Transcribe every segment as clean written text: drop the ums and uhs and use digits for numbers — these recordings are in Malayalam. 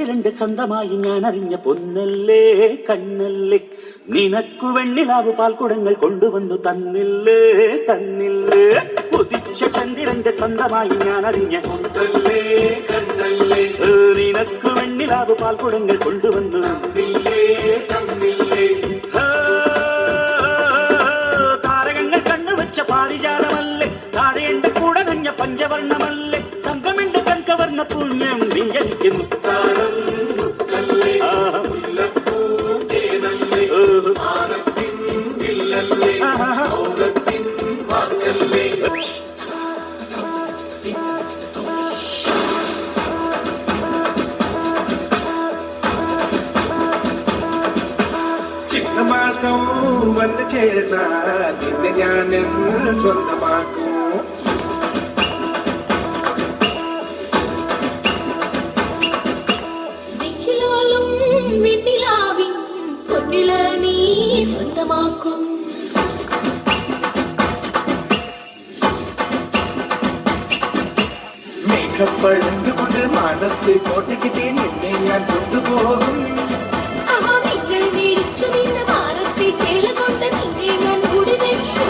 ചന്ദ്രന്റെ സ്വന്തമായി ഞാൻ അറിഞ്ഞ പൊന്നല്ലേ കണ്ണല്ലേ നിനക്കു വെണ്ണിലാവു പാൽക്കുടങ്ങൾ കൊണ്ടുവന്നു തന്നില്ലേ തന്നില്ലേ ഉദിച്ച ചന്ദ്രന്റെ സ്വന്തമായി ഞാൻ അറിഞ്ഞ പൊന്നല്ലേ കണ്ണല്ലേ നിനക്കു വെണ്ണിലാവു പാൽക്കുടങ്ങൾ കൊണ്ടുവന്നു തന്നില്ലേ തന്നില്ലേ താരകങ്ങൾ കണ്ണുവച്ച പാരിജാതമല്ലേ താഴെ എന്റെ കൂടെ നഞ്ഞ പഞ്ചവർണ്ണമല്ലേ തങ്കമിന്റെ കൽക്കവർണ്ണ പുണ്യം നിഞ്ചലിക്ക് മുത്താരം മുത്തല്ലേ ചിങ്ങമാസം വന്നു ചേർന്നാൽ നിന്നെ ഞാൻ സ്വന്തമാക്കും സ്വന്തമാക്കും മേഘപ്പഴുന്നുകൊണ്ട് മാനത്ത് കോട്ടയ്ക്ക് നിന്നെ ഞാൻ കൊണ്ടുപോകും നിങ്ങൾ മേടിച്ചു നിന്ന മാനത്തെ ചേല കൊണ്ട് നിന്നെ ഞാൻ കുടിവെക്കും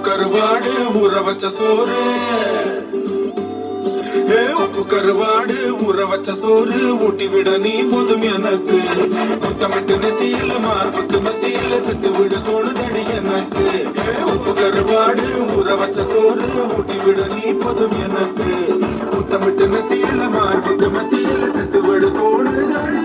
கருவாடு ஊற வச்ச சோறு உப்பு கருவாடு ஊற வச்ச சோறு ஊட்டி விட நீ போதும் எனக்கு முத்தமிட்டு நெத்தியில மார்புக்கு மத்தியில செத்து விட தோணுதடி எனக்கு உப்பு கருவாடு ஊற வச்ச சோறு ஊட்டி விட நீ போதும் எனக்கு முத்தமிட்டு நெத்தியில மார்புக்கு மத்தியில செத்து விட தோணுதடி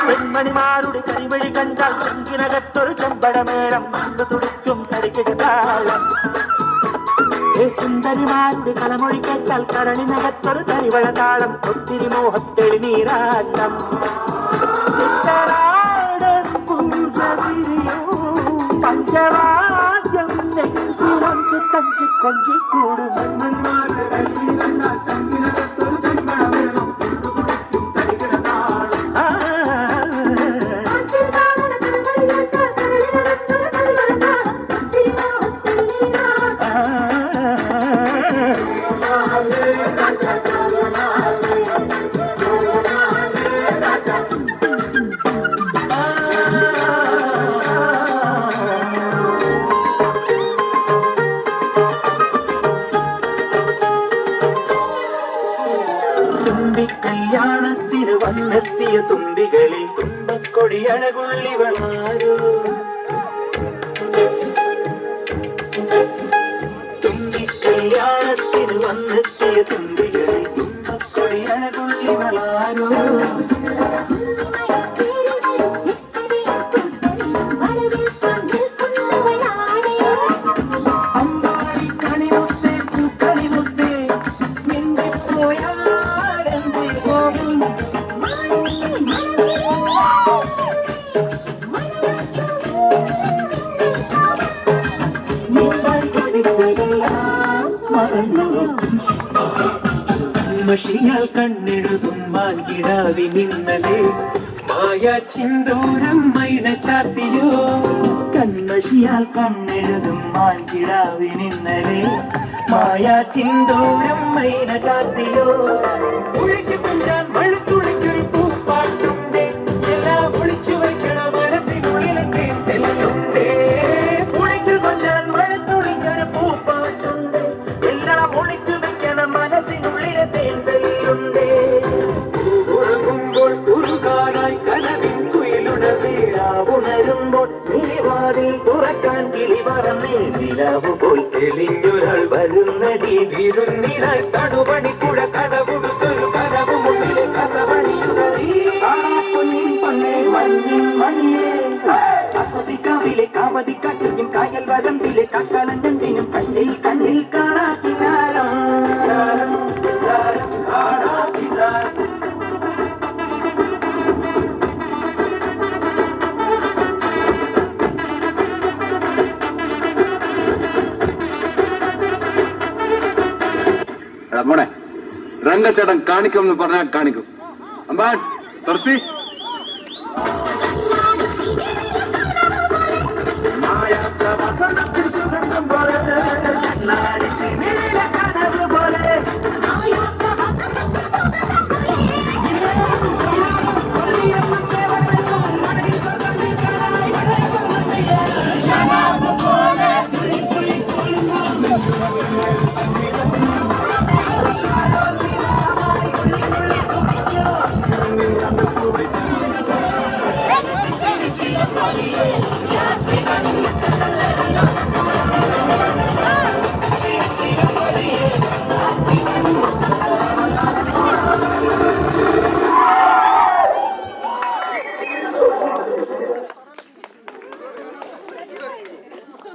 പെൺമണിമാരുടെ കരിവഴി കണ്ടാൽ ചെങ്കിനകത്തൊരു ചെമ്പടമേളം കണ്ടു തുടിക്കും തരികതാളം സുന്ദരിമാരുടെ കലമൊഴി കേട്ടാൽ കരളിനകത്തൊരു തരിവഴ താളം ഒത്തിരി മോഹത്തെളി നീരാട്ടം പഞ്ചവാദ്യം നെഞ്ചിലഞ്ച് തഞ്ചി കൊഞ്ചിക്കൂടും കല്യാണത്തിന് വന്നെത്തിയ തുമ്പികളിൽ തുമ്പക്കൊടിയഴകുള്ളിവളാരോ തുമ്പിക്കല്യാണത്തിന് വന്നെത്തിയ തുമ്പികളിൽ തുമ്പക്കൊടിയഴകുള്ളിവളാരോ മഷിയാൽ കണ്ണെഴുതും മാൻകിടാവി നിന്നലേ മായ ചിന്തൂരം മൈന ചാത്തിയോ കൺമഷിയാൽ കണ്ണെഴുതും മാൻകിടാവി നിന്നലേ മായ ചിന്തൂരം മൈന ചാത്തിയോ ഒഴിച്ചു കൊണ്ടാൻ മഴത്തുള്ളിക്കൊരു പൂപ്പാട്ടുണ്ട് എല്ലാം ഒളിച്ചു വയ്ക്കണ മനസ്സിനുള്ളിലെ തെല്ലും നിലാവ് പോൽ തെളിഞ്ഞൊരാൾ വരുന്നടി വിരുന്നിനായി തടുപണിക്കുഴ കടവുടുത്തൊരു കരവുമുട്ടിലെ കസവണിയുന്നീ അസതിക്കാവിലെ കാവതിക്കാട്ടിലും കായൽ വരമ്പിലെ കാക്കാലഞ്ചിനും കണ്ണിൽ കണ്ണിൽ കാണാത്തിനാരം മോനെ രംഗച്ചേട്ടൻ കാണിക്കും എന്ന് പറഞ്ഞാൽ കാണിക്കും അമ്പാൻ തുറസി